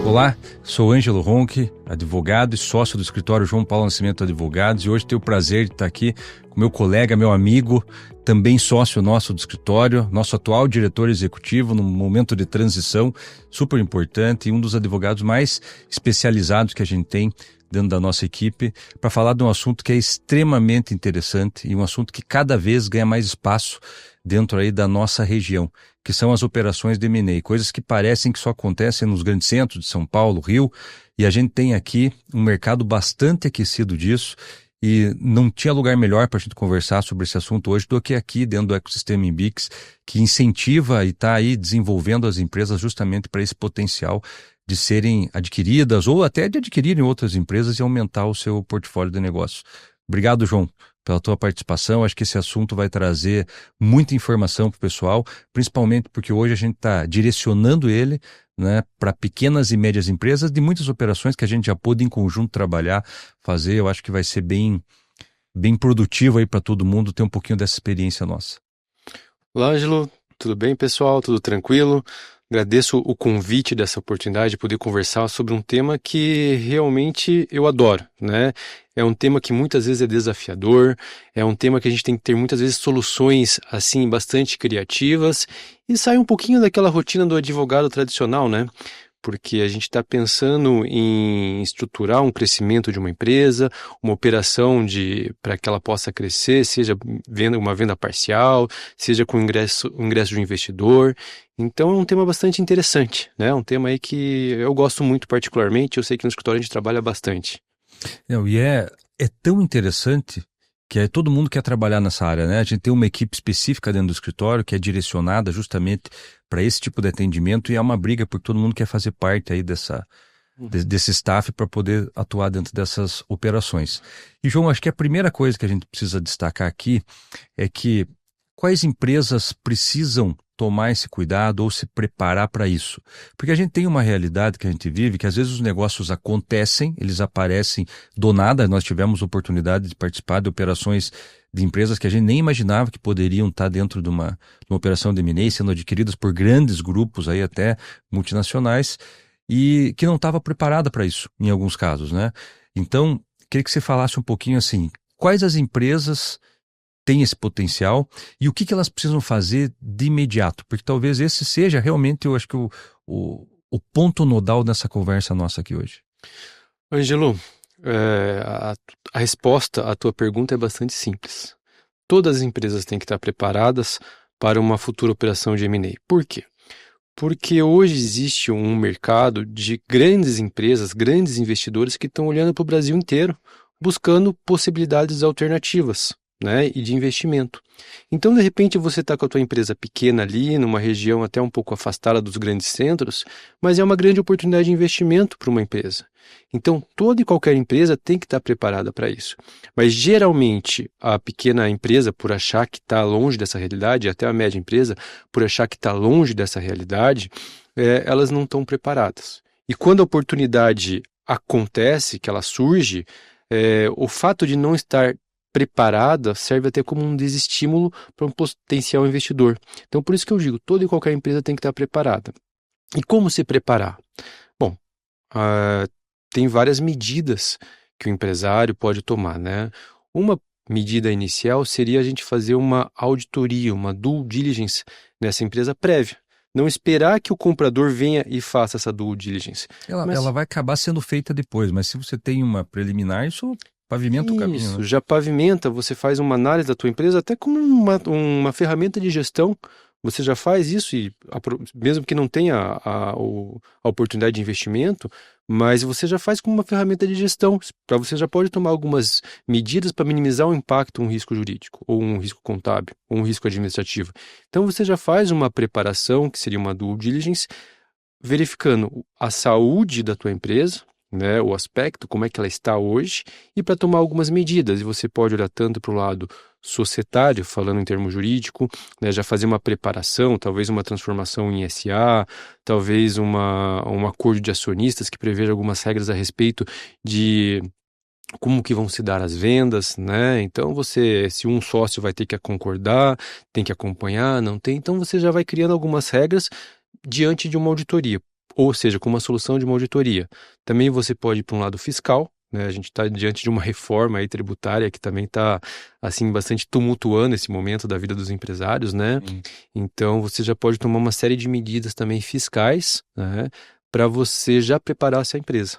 Olá, sou Ângelo Ronchi, advogado e sócio do escritório João Paulo Nascimento Advogados, e hoje tenho o prazer de estar aqui com meu colega, meu amigo, também sócio nosso do escritório, nosso atual diretor executivo num momento de transição super importante e um dos advogados mais especializados que a gente tem dentro da nossa equipe, para falar de um assunto que é extremamente interessante e um assunto que cada vez ganha mais espaço dentro aí da nossa região, que são as operações de M&A, coisas que parecem que só acontecem nos grandes centros de São Paulo, Rio, e a gente tem aqui um mercado bastante aquecido disso, e não tinha lugar melhor para a gente conversar sobre esse assunto hoje do que aqui dentro do ecossistema Inbix, que incentiva e está aí desenvolvendo as empresas justamente para esse potencial de serem adquiridas ou até de adquirirem outras empresas e aumentar o seu portfólio de negócios. Obrigado, João, pela tua participação. Acho que esse assunto vai trazer muita informação para o pessoal, principalmente porque hoje a gente está direcionando ele, né, para pequenas e médias empresas de muitas operações que a gente já pôde em conjunto trabalhar, fazer. Eu acho que vai ser bem produtivo aí para todo mundo ter um pouquinho dessa experiência nossa. Olá, Ângelo, tudo bem, pessoal? Tudo tranquilo? Agradeço o convite dessa oportunidade de poder conversar sobre um tema que realmente eu adoro, né? É um tema que muitas vezes é desafiador, é um tema que a gente tem que ter muitas vezes soluções assim bastante criativas e sair um pouquinho daquela rotina do advogado tradicional, né? Porque a gente está pensando em estruturar um crescimento de uma empresa, uma operação para que ela possa crescer, seja uma venda parcial, seja com ingresso de um investidor. Então é um tema bastante interessante, né? Um tema aí que eu gosto muito particularmente, eu sei que no escritório a gente trabalha bastante. E é tão interessante que todo mundo quer trabalhar nessa área, né? A gente tem uma equipe específica dentro do escritório que é direcionada justamente para esse tipo de atendimento e é uma briga porque todo mundo quer fazer parte aí desse staff para poder atuar dentro dessas operações. E, João, acho que a primeira coisa que a gente precisa destacar aqui é que quais empresas precisam tomar esse cuidado ou se preparar para isso? Porque a gente tem uma realidade que a gente vive, que às vezes os negócios acontecem, eles aparecem do nada. Nós tivemos oportunidade de participar de operações de empresas que a gente nem imaginava que poderiam estar dentro de uma operação de M&A, sendo adquiridas por grandes grupos, aí até multinacionais, e que não estava preparada para isso, em alguns casos, né? Então, queria que você falasse um pouquinho assim, quais as empresas tem esse potencial e o que elas precisam fazer de imediato, porque talvez esse seja realmente, eu acho que o ponto nodal dessa conversa nossa aqui hoje. Ângelo, a resposta à tua pergunta é bastante simples. Todas as empresas têm que estar preparadas para uma futura operação de M&A. Por quê? Porque hoje existe um mercado de grandes empresas, grandes investidores que estão olhando para o Brasil inteiro, buscando possibilidades alternativas, né, e de investimento. Então, de repente, você está com a tua empresa pequena ali, numa região até um pouco afastada dos grandes centros, mas é uma grande oportunidade de investimento para uma empresa. Então, toda e qualquer empresa tem que estar preparada para isso. Mas, geralmente, a pequena empresa, por achar que está longe dessa realidade, até a média empresa, por achar que está longe dessa realidade, elas não estão preparadas. E quando a oportunidade acontece, que ela surge, o fato de não estar preparada serve até como um desestímulo para um potencial investidor. Então, por isso que eu digo, toda e qualquer empresa tem que estar preparada. E como se preparar? Bom, tem várias medidas que o empresário pode tomar, né? Uma medida inicial seria a gente fazer uma auditoria, uma due diligence nessa empresa prévia. Não esperar que o comprador venha e faça essa due diligence. Ela vai acabar sendo feita depois, mas se você tem uma preliminar, isso pavimenta o caminho. Isso, né? já pavimenta, você faz uma análise da tua empresa até como uma ferramenta de gestão. Você já faz isso, e mesmo que não tenha a oportunidade de investimento, mas você já faz como uma ferramenta de gestão. Você já pode tomar algumas medidas para minimizar o impacto, um risco jurídico, ou um risco contábil, ou um risco administrativo. Então você já faz uma preparação, que seria uma due diligence, verificando a saúde da tua empresa, né, o aspecto, como é que ela está hoje, e para tomar algumas medidas. E você pode olhar tanto para o lado societário, falando em termo jurídico, né, já fazer uma preparação, talvez uma transformação em SA, talvez um acordo de acionistas que preveja algumas regras a respeito de como que vão se dar as vendas, né? Então se um sócio vai ter que concordar, tem que acompanhar, não tem, então você já vai criando algumas regras diante de uma auditoria. ou seja, com uma solução de uma auditoria. Também você pode ir para um lado fiscal, né? A gente está diante de uma reforma aí tributária que também está assim, bastante tumultuando esse momento da vida dos empresários, né? Sim. Então, você já pode tomar uma série de medidas também fiscais, né? Para você já preparar essa empresa.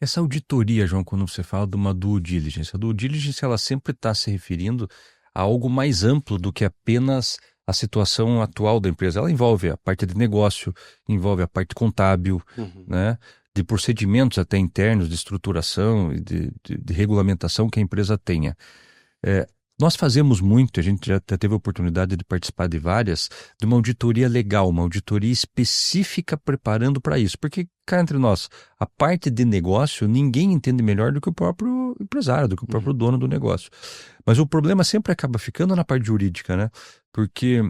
Essa auditoria, João, quando você fala de uma due diligence, a due diligence ela sempre está se referindo a algo mais amplo do que apenas a situação atual da empresa. Ela envolve a parte de negócio, envolve a parte contábil, Uhum. né, de procedimentos até internos, de estruturação e de regulamentação que a empresa tenha. É, nós fazemos muito, a gente já teve a oportunidade de participar de várias, de uma auditoria legal, uma auditoria específica preparando para isso. Porque, cá entre nós, a parte de negócio, ninguém entende melhor do que o próprio empresário, do que o próprio dono do negócio. Mas o problema sempre acaba ficando na parte jurídica, né? Porque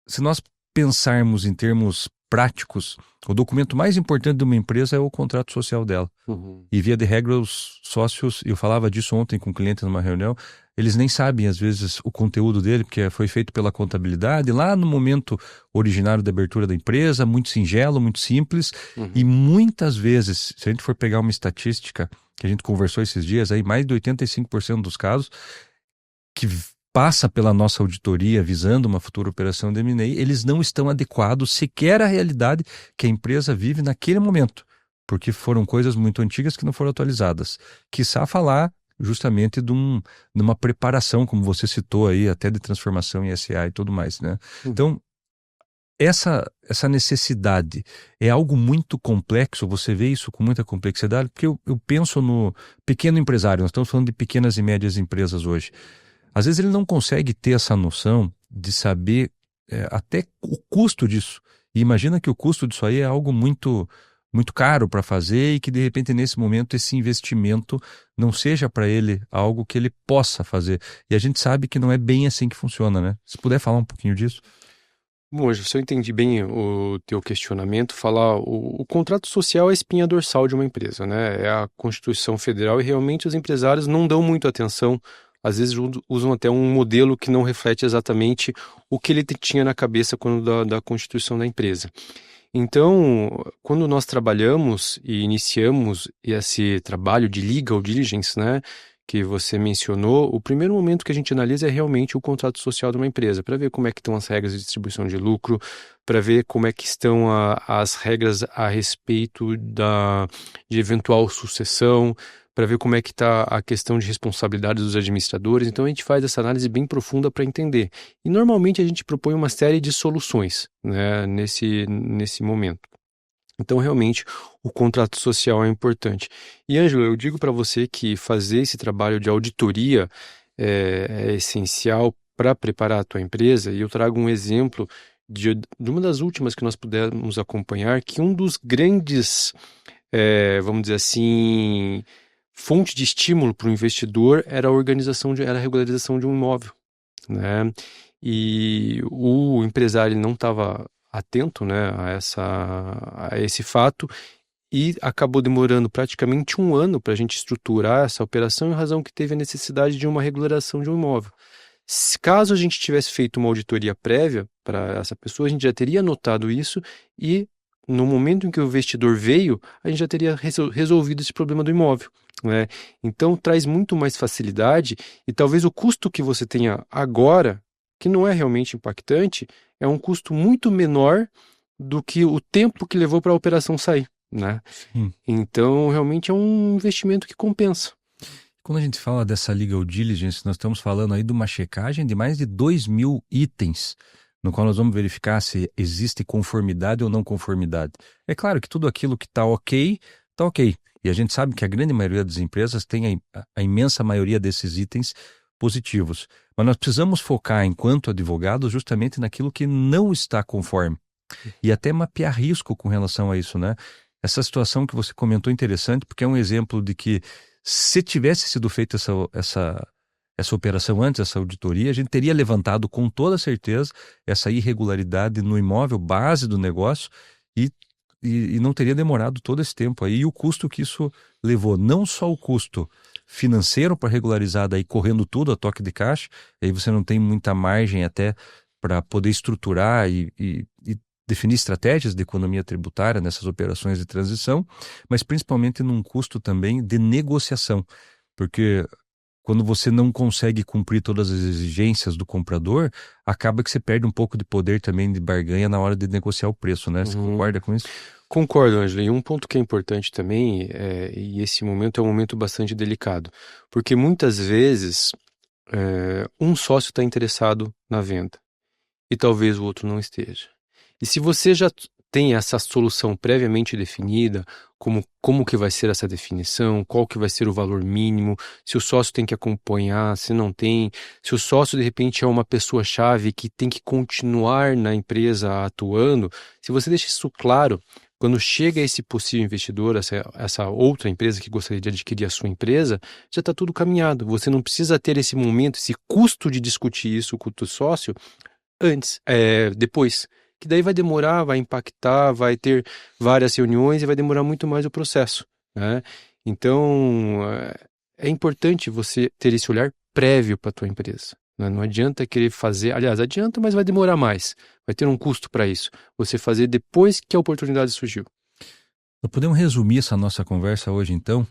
se nós pensarmos em termos práticos, o documento mais importante de uma empresa é o contrato social dela. Uhum. E via de regra, os sócios, eu falava disso ontem com um cliente numa reunião, eles nem sabem, às vezes, o conteúdo dele, porque foi feito pela contabilidade, lá no momento originário da abertura da empresa, muito singelo, muito simples, e muitas vezes, se a gente for pegar uma estatística que a gente conversou esses dias, aí mais de 85% dos casos que passa pela nossa auditoria visando uma futura operação de M&A, eles não estão adequados sequer à realidade que a empresa vive naquele momento, porque foram coisas muito antigas que não foram atualizadas. Quiçá falar justamente de uma preparação, como você citou aí, até de transformação em SA e tudo mais, né? Então, essa necessidade é algo muito complexo, você vê isso com muita complexidade, porque eu penso no pequeno empresário, nós estamos falando de pequenas e médias empresas hoje. Às vezes ele não consegue ter essa noção de saber até o custo disso. E imagina que o custo disso aí é algo muito, muito caro para fazer e que de repente nesse momento esse investimento não seja para ele algo que ele possa fazer. E a gente sabe que não é bem assim que funciona, né? Se puder falar um pouquinho disso. Bom, se eu entendi bem o teu questionamento, falar o contrato social é a espinha dorsal de uma empresa, né? É a Constituição Federal e realmente os empresários não dão muito atenção, às vezes usam até um modelo que não reflete exatamente o que ele tinha na cabeça quando da Constituição da empresa. Então, quando nós trabalhamos e iniciamos esse trabalho de legal diligence, né, que você mencionou, o primeiro momento que a gente analisa é realmente o contrato social de uma empresa, para ver como é que estão as regras de distribuição de lucro, para ver como é que estão as regras a respeito de eventual sucessão, para ver como é que está a questão de responsabilidade dos administradores. Então, a gente faz essa análise bem profunda para entender. E, normalmente, a gente propõe uma série de soluções, né, nesse momento. Então, realmente, o contrato social é importante. E, Ângelo, eu digo para você que fazer esse trabalho de auditoria é essencial para preparar a tua empresa. E eu trago um exemplo de uma das últimas que nós pudemos acompanhar, que um dos grandes, vamos dizer assim, fonte de estímulo para o investidor era a regularização de um imóvel, né? E o empresário não estava atento, né, a esse fato e acabou demorando praticamente um ano para a gente estruturar essa operação em razão que teve a necessidade de uma regularização de um imóvel. Caso a gente tivesse feito uma auditoria prévia para essa pessoa, a gente já teria notado isso e no momento em que o investidor veio, a gente já teria resolvido esse problema do imóvel, né? Então traz muito mais facilidade e talvez o custo que você tenha agora, que não é realmente impactante, é um custo muito menor do que o tempo que levou para a operação sair, né? Sim. Então realmente é um investimento que compensa. Quando a gente fala dessa legal diligence, nós estamos falando aí de uma checagem de mais de 2.000 itens, no qual nós vamos verificar se existe conformidade ou não conformidade. É claro que tudo aquilo que está ok, está ok. E a gente sabe que a grande maioria das empresas tem a imensa maioria desses itens positivos. Mas nós precisamos focar, enquanto advogados, justamente naquilo que não está conforme. E até mapear risco com relação a isso, né? Essa situação que você comentou é interessante, porque é um exemplo de que se tivesse sido feita essa operação antes, essa auditoria, a gente teria levantado com toda certeza essa irregularidade no imóvel base do negócio e não teria demorado todo esse tempo aí. E o custo que isso levou, não só o custo financeiro para regularizar daí correndo tudo a toque de caixa, aí você não tem muita margem até para poder estruturar e de definir estratégias de economia tributária nessas operações de transição, mas principalmente num custo também de negociação, porque quando você não consegue cumprir todas as exigências do comprador, acaba que você perde um pouco de poder também de barganha na hora de negociar o preço, né? Você concorda com isso? Concordo, Ângelo. E um ponto que é importante também, e esse momento é um momento bastante delicado, porque muitas vezes um sócio está interessado na venda e talvez o outro não esteja. E se você já tem essa solução previamente definida, como que vai ser essa definição, qual que vai ser o valor mínimo, se o sócio tem que acompanhar, se não tem, se o sócio de repente é uma pessoa-chave que tem que continuar na empresa atuando, se você deixa isso claro, quando chega esse possível investidor, essa outra empresa que gostaria de adquirir a sua empresa, já está tudo caminhado. Você não precisa ter esse momento, esse custo de discutir isso com o teu sócio depois. Que daí vai demorar, vai impactar, vai ter várias reuniões e vai demorar muito mais o processo, né? Então, é importante você ter esse olhar prévio para a tua empresa, né? Não adianta querer fazer, aliás, adianta, mas vai demorar mais, vai ter um custo para isso. Você fazer depois que a oportunidade surgiu. Nós podemos resumir essa nossa conversa hoje, então,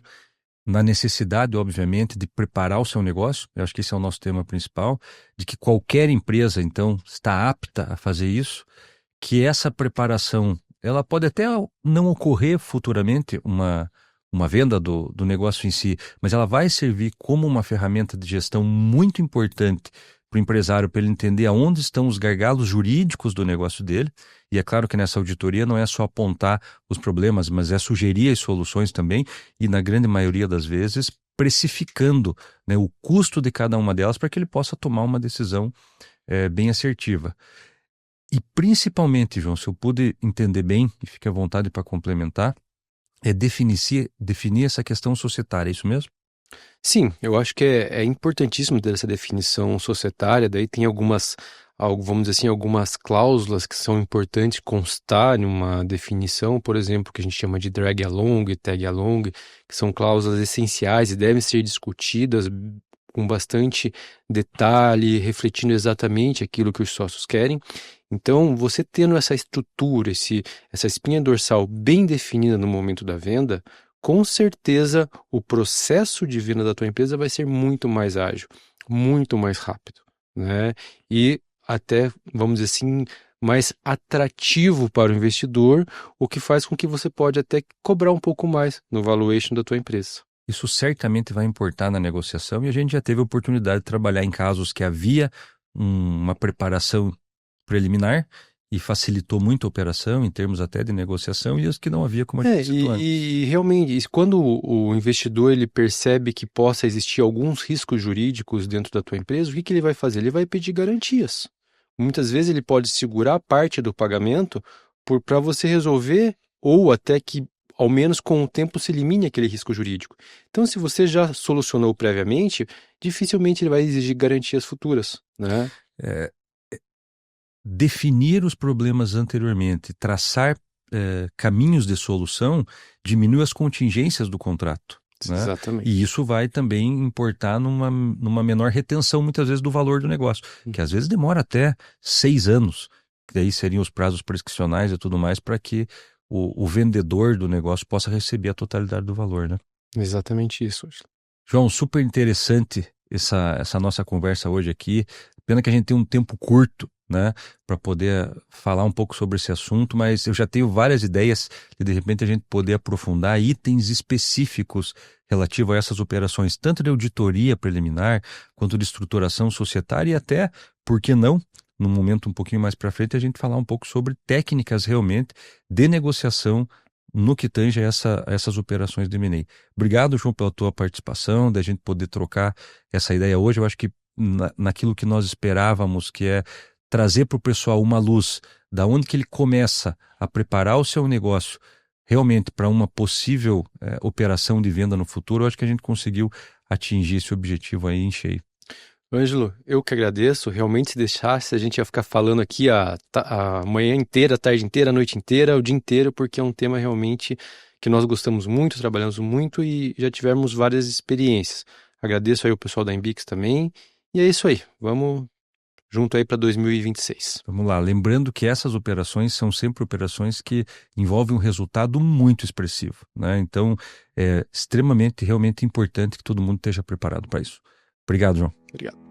na necessidade, obviamente, de preparar o seu negócio. Eu acho que esse é o nosso tema principal, de que qualquer empresa, então, está apta a fazer isso, que essa preparação, ela pode até não ocorrer futuramente, uma venda do negócio em si, mas ela vai servir como uma ferramenta de gestão muito importante para o empresário, para ele entender aonde estão os gargalos jurídicos do negócio dele. E é claro que nessa auditoria não é só apontar os problemas, mas é sugerir as soluções também, e na grande maioria das vezes precificando, né, o custo de cada uma delas para que ele possa tomar uma decisão bem assertiva. E principalmente, João, se eu pude entender bem, e fique à vontade para complementar, é definir essa questão societária, é isso mesmo? Sim, eu acho que é importantíssimo ter essa definição societária, daí tem vamos dizer assim, algumas cláusulas que são importantes constar em uma definição, por exemplo, que a gente chama de drag along e tag along, que são cláusulas essenciais e devem ser discutidas com bastante detalhe, refletindo exatamente aquilo que os sócios querem. Então, você tendo essa estrutura, essa espinha dorsal bem definida no momento da venda, com certeza o processo de venda da tua empresa vai ser muito mais ágil, muito mais rápido, né? E até, vamos dizer assim, mais atrativo para o investidor, o que faz com que você pode até cobrar um pouco mais no valuation da tua empresa. Isso certamente vai importar na negociação, e a gente já teve a oportunidade de trabalhar em casos que havia uma preparação preliminar e facilitou muito a operação em termos até de negociação, e os que não havia, como a gente citou antes. E realmente, quando o investidor ele percebe que possa existir alguns riscos jurídicos dentro da tua empresa, o que ele vai fazer? Ele vai pedir garantias. Muitas vezes ele pode segurar parte do pagamento para você resolver, ou até que, ao menos com o tempo, se elimine aquele risco jurídico. Então, se você já solucionou previamente, dificilmente ele vai exigir garantias futuras, né? Definir os problemas anteriormente, traçar caminhos de solução, diminui as contingências do contrato, né? Exatamente. E isso vai também importar numa menor retenção, muitas vezes, do valor do negócio, que às vezes demora até 6 anos, que daí seriam os prazos prescricionais e tudo mais, para que o vendedor do negócio possa receber a totalidade do valor, né? Exatamente isso. João, super interessante essa nossa conversa hoje aqui. Pena que a gente tem um tempo curto, né, para poder falar um pouco sobre esse assunto, mas eu já tenho várias ideias de repente a gente poder aprofundar itens específicos relativos a essas operações, tanto de auditoria preliminar, quanto de estruturação societária, e até, por que não, num momento um pouquinho mais para frente, a gente falar um pouco sobre técnicas realmente de negociação no que tange a essas operações de M&A. Obrigado, João, pela tua participação, da gente poder trocar essa ideia hoje. Eu acho que naquilo que nós esperávamos, que é trazer para o pessoal uma luz da onde que ele começa a preparar o seu negócio realmente para uma possível operação de venda no futuro, eu acho que a gente conseguiu atingir esse objetivo aí em cheio. Ângelo, eu que agradeço. Realmente, se deixasse, a gente ia ficar falando aqui a manhã inteira, a tarde inteira, a noite inteira, o dia inteiro, porque é um tema realmente que nós gostamos muito, trabalhamos muito e já tivemos várias experiências. Agradeço aí o pessoal da Embix também. E é isso aí. Vamos junto aí para 2026. Vamos lá, lembrando que essas operações são sempre operações que envolvem um resultado muito expressivo, né? Então, é extremamente, realmente importante que todo mundo esteja preparado para isso. Obrigado, João. Obrigado.